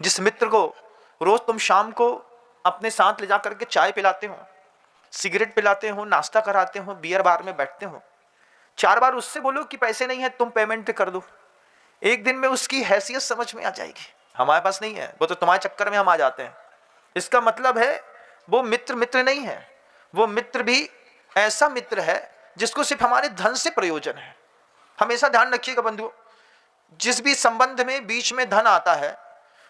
जिस मित्र को रोज तुम शाम को अपने साथ ले जाकर के चाय पिलाते हो, सिगरेट पिलाते हो, नाश्ता कराते हो, बियर बार में बैठते हो, 4 बार उससे बोलो कि पैसे नहीं है तुम पेमेंट कर दो, एक दिन में उसकी हैसियत समझ में आ जाएगी। हमारे पास नहीं है, वो तो तुम्हारे चक्कर में हम आ जाते हैं। इसका मतलब है वो मित्र मित्र नहीं है, वो मित्र भी ऐसा मित्र है जिसको सिर्फ हमारे धन से प्रयोजन है। हमेशा ध्यान रखिएगा बंधुओं, जिस भी संबंध में बीच में धन आता है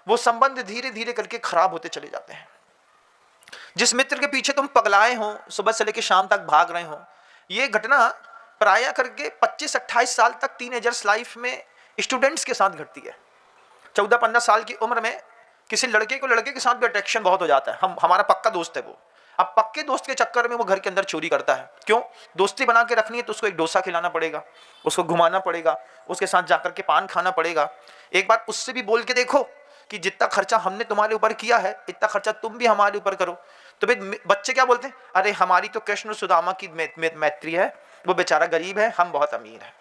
वो संबंध धीरे धीरे करके खराब होते चले जाते हैं। जिस मित्र के पीछे तुम पगलाए हो, सुबह से लेकर शाम तक भाग रहे हो, ये घटना प्राय करके 25-28 साल तक टीनेजर्स लाइफ में स्टूडेंट्स के साथ घटती है। 14-15 साल की उम्र में किसी लड़के को लड़के के साथ भी अट्रैक्शन बहुत हो जाता है। हमारा पक्का दोस्त है वो, अब पक्के दोस्त के चक्कर में वो घर के अंदर चोरी करता है। क्यों? दोस्ती बना के रखनी है तो उसको एक डोसा खिलाना पड़ेगा, उसको घुमाना पड़ेगा, उसके साथ जाकर के पान खाना पड़ेगा। एक बार उससे भी बोल के देखो कि जितना खर्चा हमने तुम्हारे ऊपर किया है इतना खर्चा तुम भी हमारे ऊपर करो। तो भाई बच्चे क्या बोलते हैं, अरे हमारी तो कृष्ण सुदामा की मैत्री है, वो बेचारा गरीब है, हम बहुत अमीर हैं।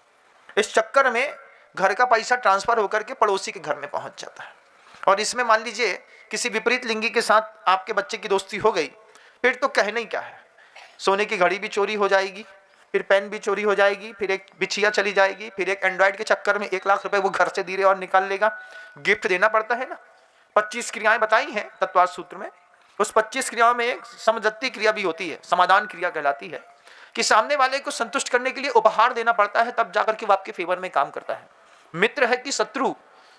इस चक्कर में घर का पैसा ट्रांसफर होकर के पड़ोसी के घर में पहुंच जाता है। और इसमें मान लीजिए किसी विपरीत लिंगी के साथ आपके बच्चे की दोस्ती हो गई, फिर तो कहना ही क्या है। सोने की घड़ी भी चोरी हो जाएगी, फिर पेन भी चोरी हो जाएगी, फिर एक बिछिया चली जाएगी, फिर एक एंड्रॉइड के चक्कर में 1 लाख रुपए वो घर से धीरे और निकाल लेगा। गिफ्ट देना पड़ता है ना। 25 क्रियाएं बताई हैं तत्वार्थ सूत्र में, उस 25 क्रियाओं में एक समदत्ती क्रिया भी होती है, समाधान क्रिया कहलाती है, कि सामने वाले को संतुष्ट करने के लिए उपहार देना पड़ता है, तब जाकर के वो आपके फेवर में काम करता है। मित्र है कि शत्रु,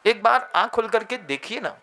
एक बार आंख खोल करके देखिए ना।